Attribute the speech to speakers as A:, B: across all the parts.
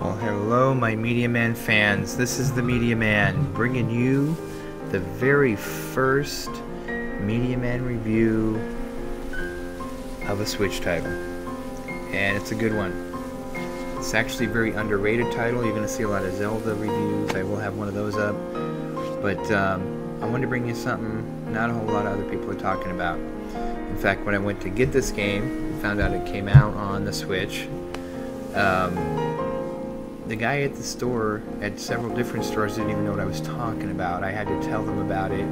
A: Well, hello, my Media Man fans. This is the Media Man bringing you the very first Media Man review of a Switch title, and it's a good one. It's actually a very underrated title. You're going to see a lot of Zelda reviews. I will have one of those up, but I wanted to bring you something not a whole lot of other people are talking about. In fact, when I went to get this game, I found out it came out on the Switch. The guy at the store, at several different stores, didn't even know what I was talking about. I had to tell them about it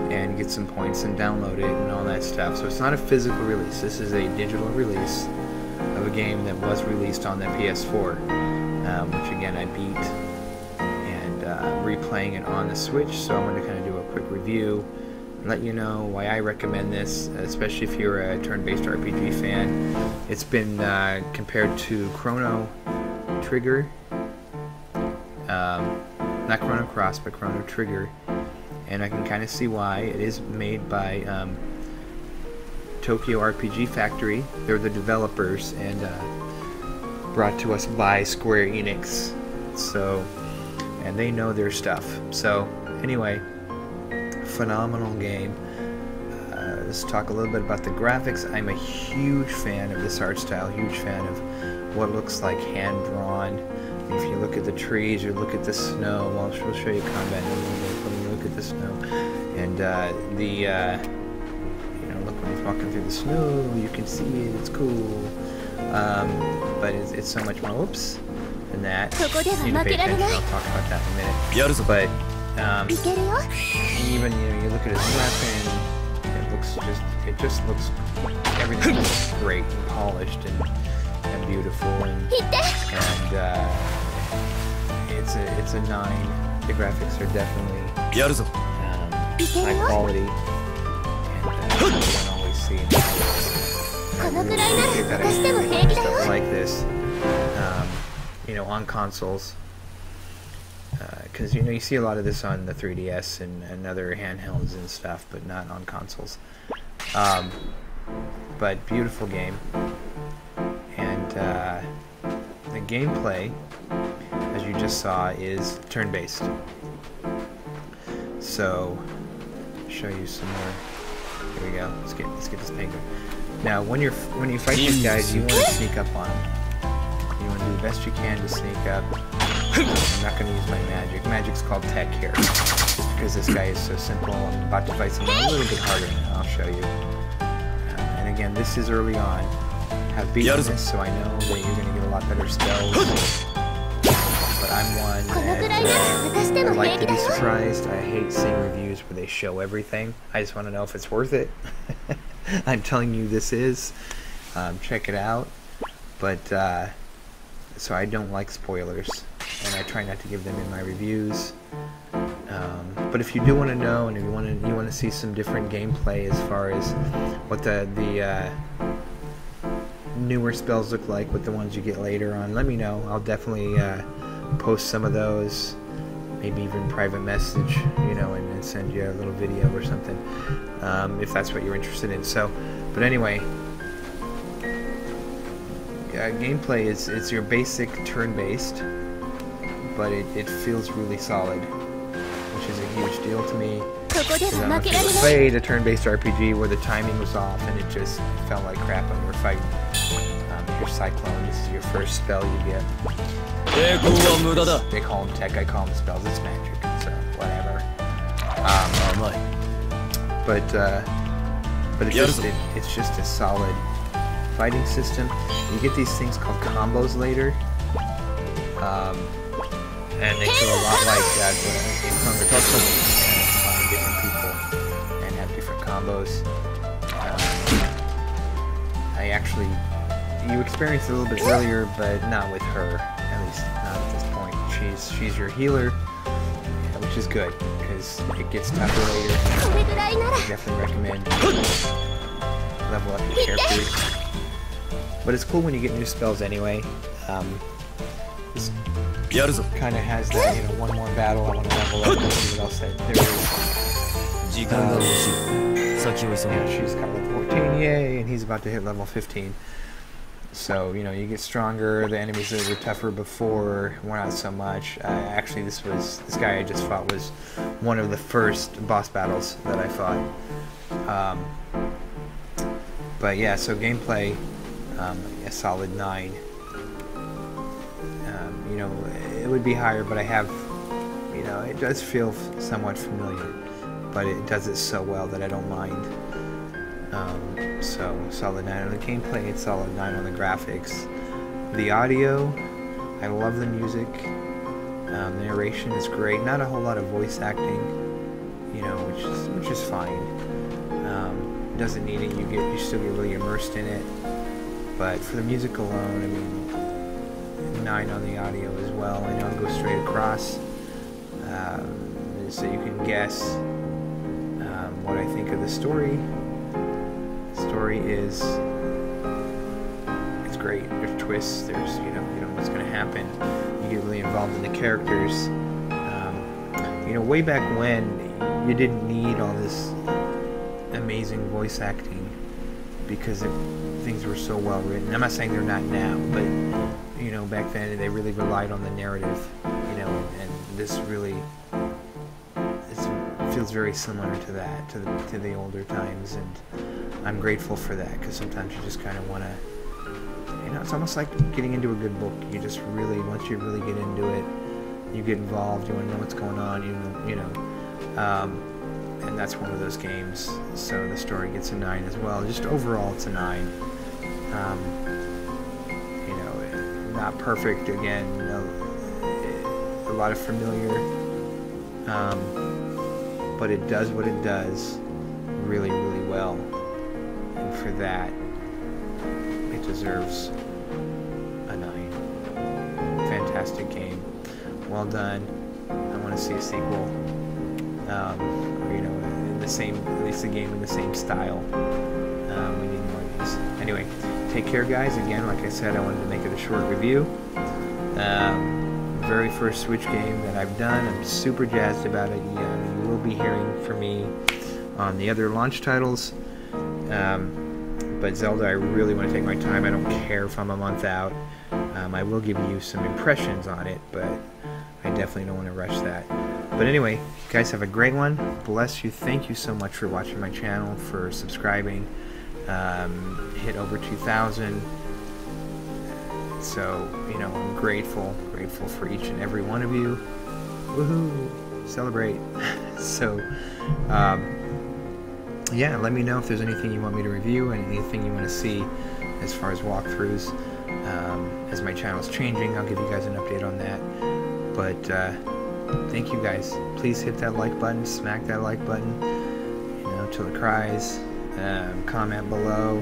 A: and get some points and download it and all that stuff. So it's not a physical release. This is a digital release of a game that was released on the PS4, which again I beat, and replaying it on the Switch. So I wanted to kind of do a quick review and let you know why I recommend this, especially if you're a turn-based RPG fan. It's been compared to Chrono Trigger, not Chrono Cross, but Chrono Trigger, and I can kind of see why. It is made by Tokyo RPG Factory. They're the developers, and brought to us by Square Enix. So, and they know their stuff. So, anyway, phenomenal game. Let's talk a little bit about the graphics. I'm a huge fan of this art style, huge fan of what looks like hand-drawn. If you look at the trees or look at the snow, well, we'll show you combat in a little bit, but when you look at the snow, and you know, look when he's walking through the snow, you can see it, it's cool, but it's so much more, whoops, than that. You need to pay attention, I'll talk about that in a minute, but even, you know, you look at his weapon, it just looks, everything looks great and polished and beautiful, and it's a 9. The graphics are definitely high quality, and you don't always see stuff like this, you know, on consoles, because you know you see a lot of this on the 3DS and other handhelds and stuff, but not on consoles. But beautiful game. And the gameplay, as you just saw, is turn-based. So, show you some more. Here we go. Let's get this penguin. Now, when you fight these guys, you want to sneak up on them. You want to do the best you can to sneak up. I'm not going to use my magic. Magic's called tech here, just because this guy is so simple. I'm about to fight someone a little bit harder. I'll show you. And again, this is early on. I've beaten this, so I know that you're going to get a lot better spells. But I'm one that I like to be surprised. I hate seeing reviews where they show everything. I just want to know if it's worth it. I'm telling you this is. Check it out. But, so I don't like spoilers, and I try not to give them in my reviews. But if you do want to know, and if you want to see some different gameplay as far as what the newer spells look like with the ones you get later on, let me know. I'll definitely post some of those, maybe even private message, you know, and send you a little video or something, if that's what you're interested in. So, but anyway, gameplay is your basic turn-based, but it feels really solid, which is a huge deal to me. Because I don't know if you ever played a turn-based RPG where the timing was off and it just felt like crap when you were fighting. Your Cyclone, this is your first spell you get. They call them tech, I call them spells, it's magic, so whatever. But it's just a solid fighting system. You get these things called combos later. And they feel a lot like that in Chrono Trigger. Find different people and have different combos. You experienced it a little bit earlier, but not with her. At least not at this point. She's your healer, which is good because it gets tougher later. I definitely recommend level up your characters. But it's cool when you get new spells anyway. This kind of has that, you know, one more battle, I want to level up and see what else there is. Yeah, she's got level 14, yay, and he's about to hit level 15. So, you know, you get stronger. The enemies that were tougher before were not so much. Actually, this guy I just fought was one of the first boss battles that I fought. But yeah, so gameplay, a solid 9. You know, it would be higher, but I have, you know, it does feel somewhat familiar, but it does it so well that I don't mind. So solid 9 on the gameplay, it's solid 9 on the graphics. The audio, I love the music. The narration is great. Not a whole lot of voice acting, you know, which is fine. Doesn't need it. You still get really immersed in it. But for the music alone, I mean, 9 on the audio as well. I know I'll go straight across, so you can guess what I think of the story. Story is, it's great. There's twists. There's you know what's going to happen. You get really involved in the characters. You know, way back when you didn't need all this amazing voice acting because things were so well written. I'm not saying they're not now, but you know, back then they really relied on the narrative. You know, and this really feels very similar to that, to the older times, and I'm grateful for that, because sometimes you just kind of want to, you know, it's almost like getting into a good book. You just really, once you really get into it, you get involved, you want to know what's going on, you know, and that's one of those games. So the story gets a 9 as well. Just overall, it's a 9. You know, not perfect, again, you know, a lot of familiar, but it does what it does really, really well. And for that, it deserves a 9. Fantastic game. Well done. I want to see a sequel. Or, you know, in the same, at least a game in the same style. We need more of these. Anyway, take care, guys. Again, like I said, I wanted to make it a short review. Very first Switch game that I've done. I'm super jazzed about it. You will be hearing from me on the other launch titles. But Zelda, I really want to take my time. I don't care if I'm a month out. I will give you some impressions on it, but I definitely don't want to rush that. But anyway, you guys have a great one. Bless you. Thank you so much for watching my channel, for subscribing. Hit over 2,000. So, you know, I'm grateful for each and every one of you. Woohoo! Celebrate. So, yeah, let me know if there's anything you want me to review, anything you want to see as far as walkthroughs. As my channel's changing, I'll give you guys an update on that. But thank you guys. Please hit that like button, smack that like button, you know, till it cries. Comment below,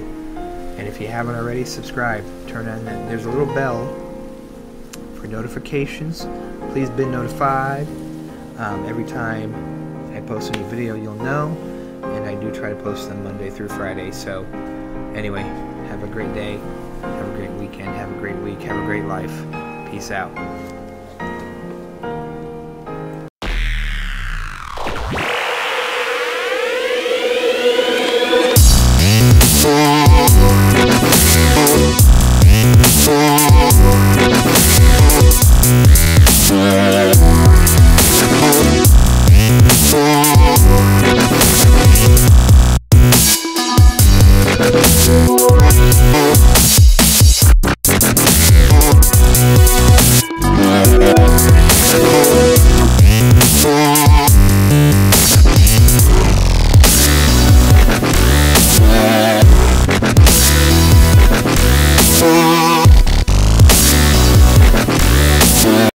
A: and if you haven't already, subscribe. Turn on that. There's a little bell for notifications. Please be notified. Every time I post a new video, you'll know. And I do try to post them Monday through Friday. So anyway, have a great day, have a great weekend, have a great week, have a great life. Peace out.